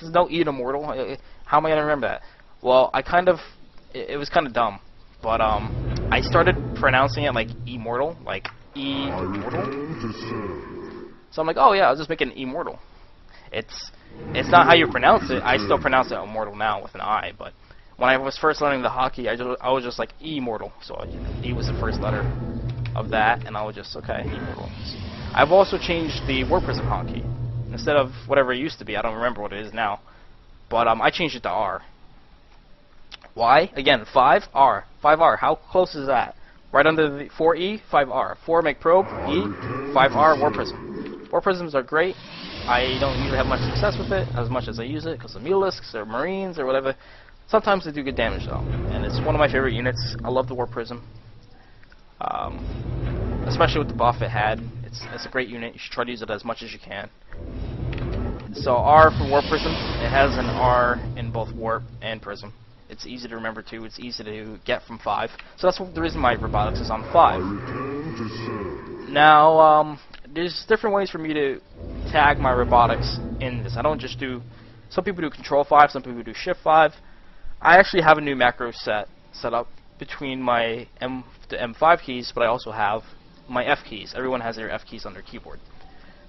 There's no E in Immortal. How am I gonna remember that? Well, it was kind of dumb, but I started pronouncing it like Immortal, like E-Mortal. So I'm like, oh yeah, I'll just make it an Immortal. It's not how you pronounce it. I still pronounce it Immortal now with an I, but when I was first learning the hotkey, I was just like Immortal. So E was the first letter of that, and I was just, okay, Immortal. I've also changed the War Prism hotkey. Instead of whatever it used to be, I don't remember what it is now, but I changed it to R. Why? Again, 5R. 5R. How close is that? Right under the 4E, 5R. 4 make probe, E, 5R, War Prism. War Prisms are great. I don't usually have much success with it, as much as I use it, because of Mulisks or Marines or whatever. Sometimes they do good damage, though, and it's one of my favorite units. I love the War Prism. Especially with the buff it had. It's a great unit. You should try to use it as much as you can. So R for War Prism, it has an R in both Warp and Prism. It's easy to remember too. It's easy to get from 5. So that's the reason my robotics is on 5. Now, there's different ways for me to tag my robotics in this. I don't just do. Some people do Control 5. Some people do Shift 5. I actually have a new macro set up between my the M5 keys, but I also have my F keys. Everyone has their F keys on their keyboard.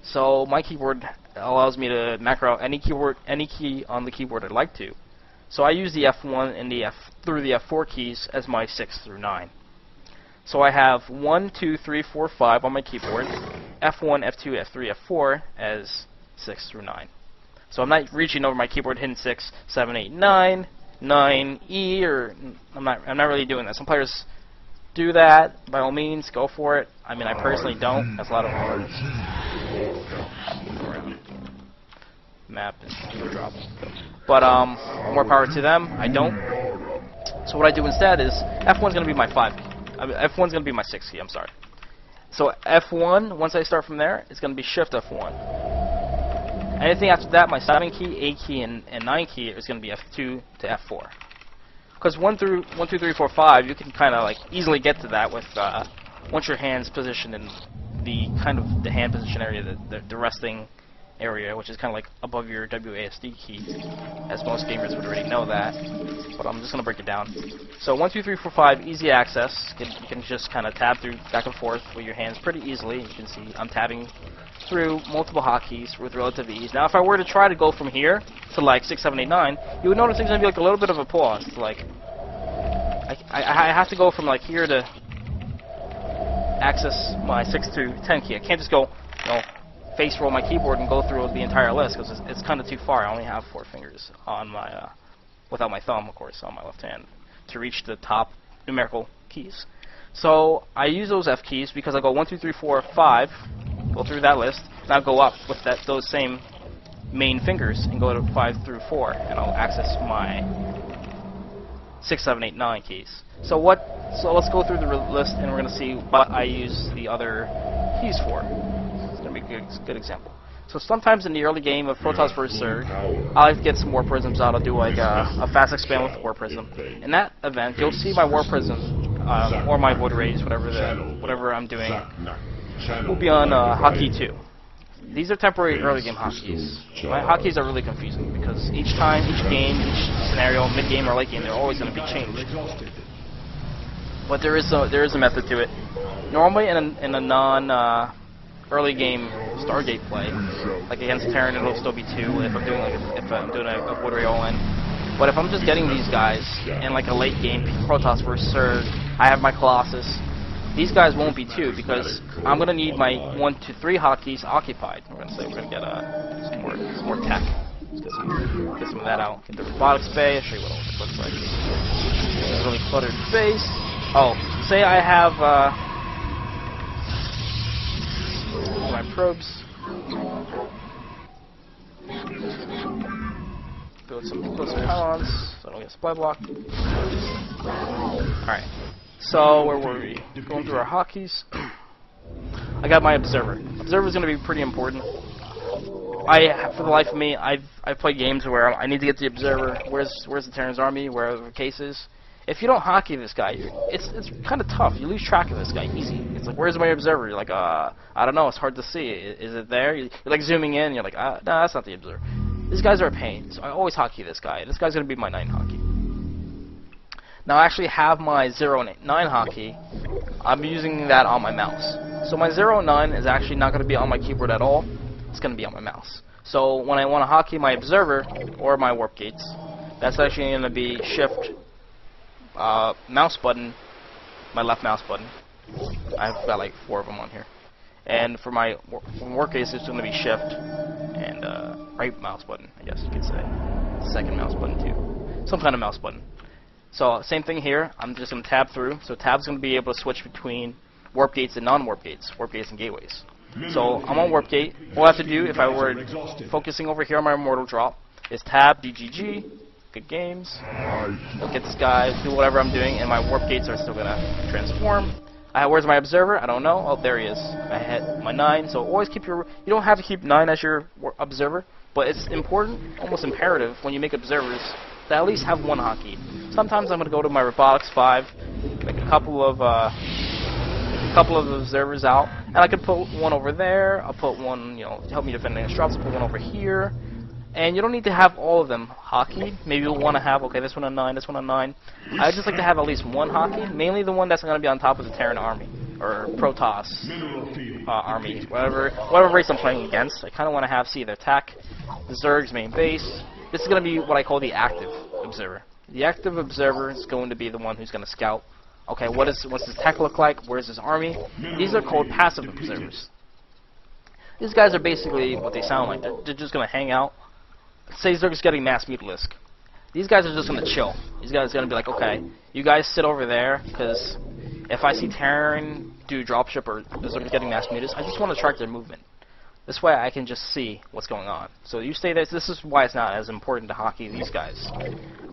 So my keyboard allows me to macro out any key on the keyboard I'd like to. So I use the F1 and the F4 keys as my 6 through 9. So I have 1, 2, 3, 4, 5 on my keyboard, F1, F2, F3, F4 as 6 through 9. So I'm not reaching over my keyboard hitting 6, 7, 8, 9, 9, E, or I'm not really doing that. Some players do that. By all means, go for it. I mean, I personally don't. That's a lot of hard. Map is drop. But more power to them. I don't. So what I do instead is F1's going to be my 5 key. F1's going to be my 6 key. I'm sorry. So F1, once I start from there, it's going to be Shift F1. Anything after that, my 7 key, 8 key, and 9 key is going to be F2 to F4. Because 1, 2, 3, 4, 5, you can kind of like easily get to that with once your hand's positioned in the kind of the hand position area, the resting area, which is kind of like above your WASD key, as most gamers would already know that. But I'm just going to break it down. So 1, 2, 3, 4, 5, easy access. You can just kind of tab through back and forth with your hands pretty easily. You can see I'm tabbing through multiple hotkeys with relative ease. Now, if I were to try to go from here to like 6, 7, 8, 9, you would notice there's going to be like a little bit of a pause. Like, I have to go from like here to access my 6 to 10 key. I can't just go, face roll my keyboard and go through the entire list because it's kind of too far. I only have 4 fingers on my, without my thumb, of course, on my left hand to reach the top numerical keys. So I use those F keys because I go 1, 2, 3, 4, 5, go through that list, and I'll go up with those same main fingers and go to 5 through 4, and I'll access my 6, 7, 8, 9 keys. So let's go through the list, and we're going to see what I use the other keys for. It's going to be a good example. So sometimes in the early game of Protoss vs. Zerg, I like to get some War Prisms out. I'll do like a fast expand with War Prism. In that event, you'll see my War Prism or my Void Rays, whatever I'm doing, will be on hotkey 2. These are temporary early game hotkeys. My hotkeys are really confusing because each time, each game, each scenario, mid game or late game, they're always going to be changed. But there is a method to it. Normally in a non early game Stargate play, like against Terran, it'll still be 2 if I'm doing a Void Ray all-in. But if I'm just getting these guys in like a late game Protoss vs. Zerg, I have my Colossus. These guys won't be 2 because I'm gonna need my 1 to 3 hotkeys occupied. We're gonna get some more tech. Let's get some of that out. Get the robotics bay. I'll show you what it looks like. It's a really cluttered base. Oh, say I have my probes. Build some pylons so I don't get supply block. Alright. So where were we? Going through our hotkeys. I got my observer. Observer is going to be pretty important. For the life of me, I've played games where I need to get the observer. Where's the Terran's army? Where are the cases? If you don't hotkey this guy, it's kind of tough. You lose track of this guy easy. It's like, where's my observer? You're like, I don't know. It's hard to see. Is it there? You're like zooming in. You're like, no, that's not the observer. These guys are a pain, so I always hotkey this guy. This guy's going to be my 9 hotkey. Now I actually have my 0 and 9 hotkey. I'm using that on my mouse. So my 0 and 9 is actually not going to be on my keyboard at all. It's going to be on my mouse. So when I want to hotkey my observer or my warp gates, that's actually going to be shift mouse button, my left mouse button. I've got like 4 of them on here. And for my warp gates, it's going to be shift and right mouse button, I guess you could say. Second mouse button too. Some kind of mouse button. So same thing here. I'm just going to tab through. So tab's going to be able to switch between warp gates and non-warp gates, warp gates and gateways. So I'm on warp gate. All I have to do if I were focusing over here on my immortal drop is tab DGG, good games. Look at this guy, do whatever I'm doing, and my warp gates are still going to transform. Where's my observer? I don't know. Oh, there he is. I hit my 9. So always keep your. You don't have to keep 9 as your observer, but it's important, almost imperative, when you make observers to at least have 1 hotkey. Sometimes I'm going to go to my robotics 5, make a couple of observers out, and I could put 1 over there. I'll put 1, to help me defend against drops. I'll put 1 over here. And you don't need to have all of them hotkeyed. Maybe you'll want to have, okay, this one on 9, this one on 9. I just like to have at least 1 hotkey, mainly the one that's going to be on top of the Terran army, or Protoss army, whatever race I'm playing against. I kind of want to have, see, the attack, the Zerg's main base. This is going to be what I call the active observer. The active observer is going to be the one who's going to scout. Okay, what's his tech look like? Where's his army? These are called passive observers. These guys are basically what they sound like. They're just going to hang out. Say Zerg's getting mass mutalisk. These guys are just going to chill. These guys are going to be like, okay, you guys sit over there, because if I see Terran do dropship or Zerg's getting mass mutas, I just want to track their movement. This way I can just see what's going on. So you stay there. This is why it's not as important to hotkey these guys,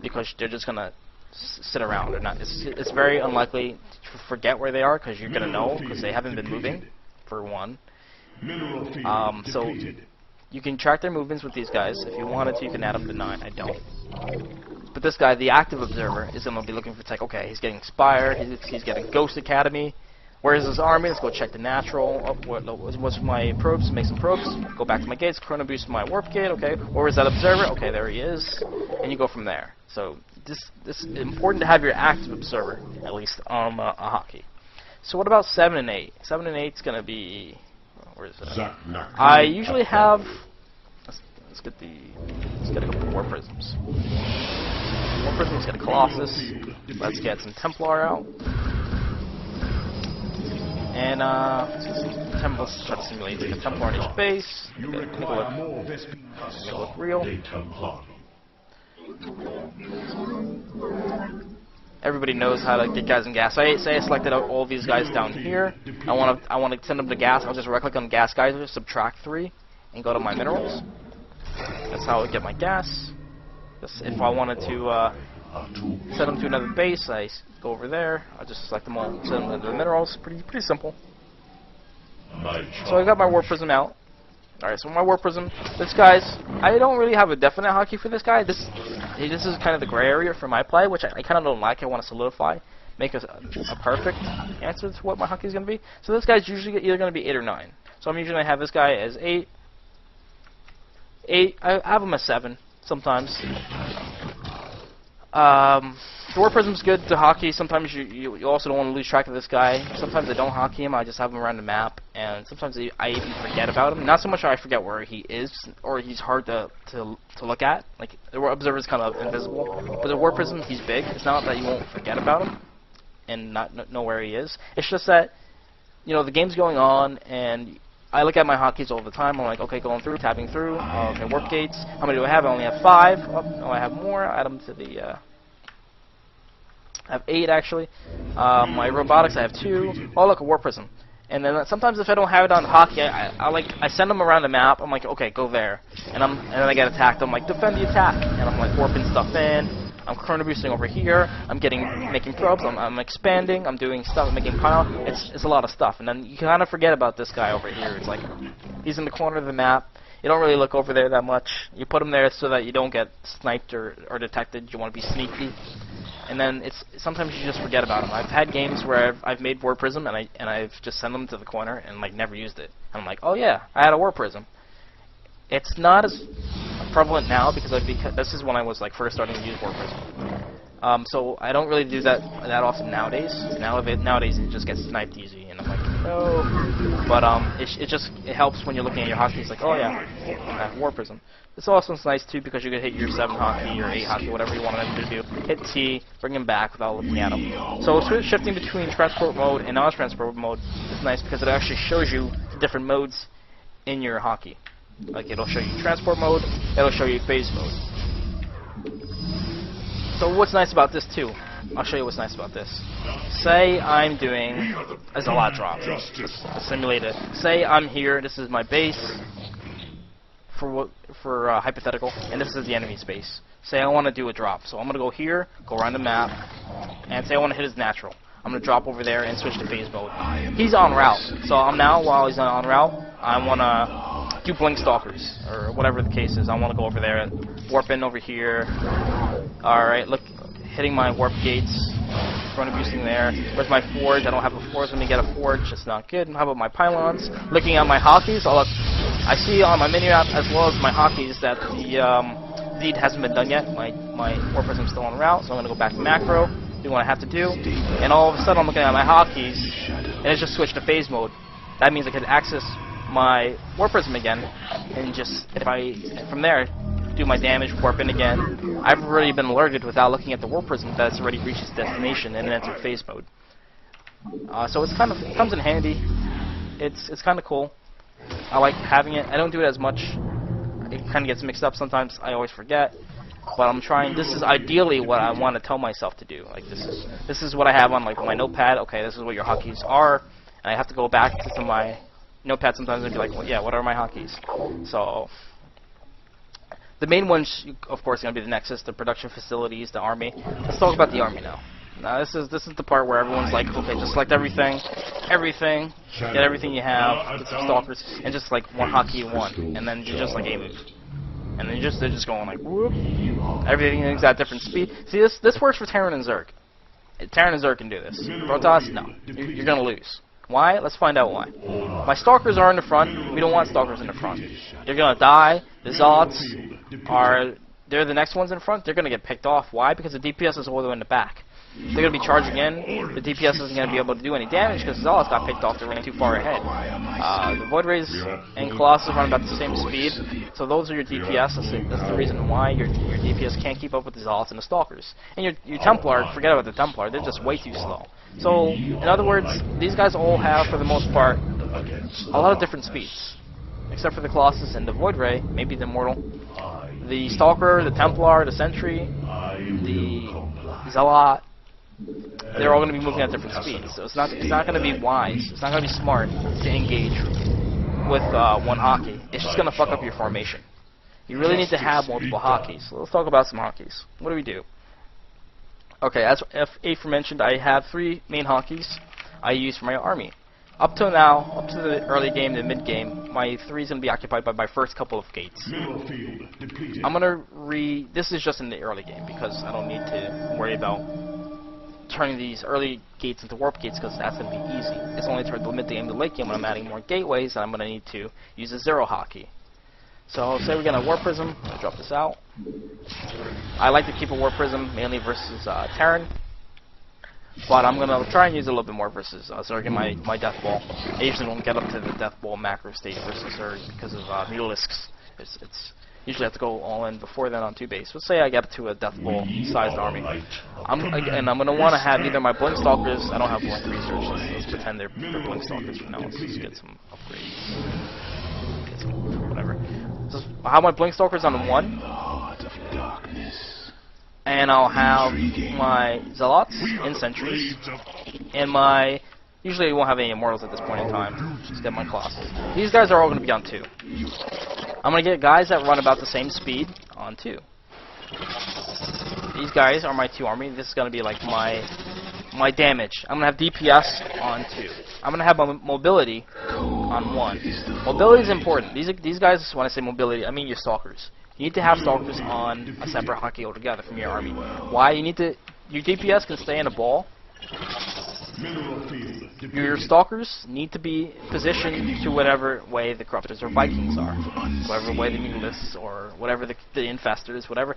because they're just going to sit around. They're not. It's very unlikely to forget where they are, because you're going to know, because they haven't been moving, for one. So you can track their movements with these guys. If you wanted to, you can add them to 9. I don't. But this guy, the active observer, is going to be looking for tech. Okay, he's getting Spire. He's getting Ghost Academy. Where is his army? Let's go check the natural. Oh, what's my probes? Make some probes. Go back to my gates. Chrono boost my warp gate. Okay. Where is that observer? Okay, there he is. And you go from there. So this is important to have your active observer, at least on a hotkey. So what about 7 and 8? 7 and 8 is going to be... Where is it? I usually have... Let's get a couple War Prisms. War Prisms, get a Colossus. Let's get some Templar out. And let's try to simulate a Templar in each base. Make it look real. Everybody knows how to get guys in gas. Say I selected out all these guys down here. I want to send them to gas. I'll just right-click on gas geyser, subtract 3, and go to my minerals. That's how I get my gas. If I wanted to send them to another base, I go over there. I just select them all, send them to the minerals. Pretty simple. So I got my Warp Prism out. Alright, so my Warp Prism, this guy's, I don't really have a definite hotkey for this guy. This is kind of the gray area for my play, which I kind of don't like. I want to solidify, make a perfect answer to what my hotkey is going to be. So this guy's usually either going to be 8 or 9. So I'm usually going to have this guy as 8. I have him as 7 sometimes. The Warp Prism's good to hotkey. Sometimes you also don't want to lose track of this guy. Sometimes I don't hotkey him. I just have him around the map, and sometimes I even forget about him. Not so much that I forget where he is, or he's hard to look at. Like the observer's kind of invisible, but the Warp Prism, he's big. It's not that you won't forget about him and not know where he is. It's just that the game's going on, and I look at my hotkeys all the time. I'm like, okay, going through, tapping through. Okay, warp gates. How many do I have? I only have 5. Oh, no, I have more. Add them to the. I have 8 actually. My robotics, I have 2. Oh, look, a Warp Prism. And then sometimes if I don't have it on hotkey, I send them around the map. I'm like, okay, go there. And then I get attacked. I'm like, defend the attack. And I'm like warping stuff in. I'm chrono boosting over here. I'm making probes. I'm expanding. I'm doing stuff. I'm making pile. It's a lot of stuff. And then you kind of forget about this guy over here. It's like he's in the corner of the map. You don't really look over there that much. You put him there so that you don't get sniped or detected. You want to be sneaky. And then sometimes you just forget about him. I've had games where I've made Warp Prism and I've just sent them to the corner and like never used it. And I'm like, oh yeah, I had a Warp Prism. It's not as prevalent now because this is when I was like first starting to use War Prism. So I don't really do that often nowadays. Nowadays it just gets sniped easy, and I'm like, no. But it helps when you're looking at your hotkeys, like, oh yeah, War Prism. This also is nice too because you can hit your 7 hotkey or 8 hotkey, whatever you want them to do. Hit T, bring him back without looking at him. So shifting between transport mode and non-transport mode is nice because it actually shows you the different modes in your hotkey. Like it'll show you transport mode, it'll show you phase mode. So what's nice about this too? I'll show you what's nice about this. Say I'm doing a Zealot drop. Simulate it. Say I'm here. This is my base for hypothetical, and this is the enemy's base. Say I want to do a drop, so I'm gonna go here, go around the map, and say I want to hit his natural. I'm gonna drop over there and switch to phase mode. He's en route, so while he's en route, I wanna do blink stalkers or whatever the case is. I want to go over there, warp in over here. All right, look, hitting my warp gates, run abusing there. Where's my forge? I don't have a forge. Let me get a forge. It's not good. How about my pylons? Looking at my hotkeys, I see on my menu app as well as my hotkeys that the deed hasn't been done yet. My warp prism's still en route, so I'm gonna go back to macro, do what I have to do, and all of a sudden I'm looking at my hotkeys, and it's just switched to phase mode. That means I can access my warp prism again, and just from there do my damage, warp in again. I've already been alerted without looking at the warp prism that it's already reached its destination and then entered phase mode. So it comes in handy. It's kind of cool. I like having it. I don't do it as much. It kind of gets mixed up sometimes. I always forget. But I'm trying. This is ideally what I want to tell myself to do. Like this is what I have on like my notepad. Okay, this is what your hotkeys are, and I have to go back to my notepad sometimes and be like, well, yeah, what are my hotkeys? So the main ones, of course, are going to be the Nexus, the production facilities, the army. Let's talk about the army now. Now this is the part where everyone's like, okay, just select everything, get everything you have, get some stalkers, and just like one hotkey you want, and then you just like aim it. And then they're just going like, whoop. Everything's at different speed. See, this works for Terran and Zerg. Terran and Zerg can do this. Protoss, no. You're going to lose. Why? Let's find out why. My stalkers are in the front. We don't want stalkers in the front. They're going to die. The Zealots they're the next ones in front. They're going to get picked off. Why? Because the DPS is all the way in the back. They're going to be charging in. The DPS isn't going to be able to do any damage because Zealots got picked off. They're running too far ahead. The Void Rays and Colossus run about the same speed. So those are your DPS. That's the reason why your DPS can't keep up with the Zealots and the Stalkers. And your Templar, forget about the Templar. They're just way too slow. So, in other words, these guys all have, for the most part, a lot of different speeds. Except for the Colossus and the Void Ray, maybe the Immortal. The Stalker, the Templar, the Sentry, the Zealot, they're all going to be moving at different speeds. So it's not going to be wise, it's not going to be smart to engage with one hotkey. It's just going to fuck up your formation. You really need to have multiple hotkeys. So let's talk about some hotkeys. What do we do? Okay, as aforementioned, I have 3 main hotkeys I use for my army. Up to now, up to the early game, the mid game, my 3 is going to be occupied by my first couple of gates. I'm going to this is just in the early game because I don't need to worry about turning these early gates into warp gates because that's going to be easy. It's only toward the mid game, the late game when I'm adding more gateways, and I'm going to need to use a 0 hotkey. So say we're going to warp prism. I'll drop this out. I like to keep a warp prism mainly versus Terran. But I'm going to try and use it a little bit more versus Zerg and my Death Ball. I usually don't get up to the Death Ball macro stage versus Zerg because of Mutalisks. Usually have to go all in before then on 2 base. Let's say I get to a Death Ball sized army. I'm going to want to have either my Blink Stalkers. I don't have Blink Research. Let's pretend they're Blink Stalkers for now. Let's just get some upgrades. Get some whatever. So I'll have my Blink Stalkers on 1. And I'll have my Zealots and Sentries, and usually I won't have any Immortals at this point in time, just get my Colossus. These guys are all going to be on 2. I'm going to get guys that run about the same speed on 2. These guys are my 2 army. This is going to be like my damage. I'm going to have DPS on 2. I'm going to have my mobility on 1. Mobility is important. These guys, when I say mobility, I mean your Stalkers. You need to have Stalkers on a separate hotkey altogether from your army. Why? Your DPS can stay in a ball. Your stalkers need to be positioned to whatever way the corruptors or Vikings are, whatever way the mutalists or whatever the infestors, whatever.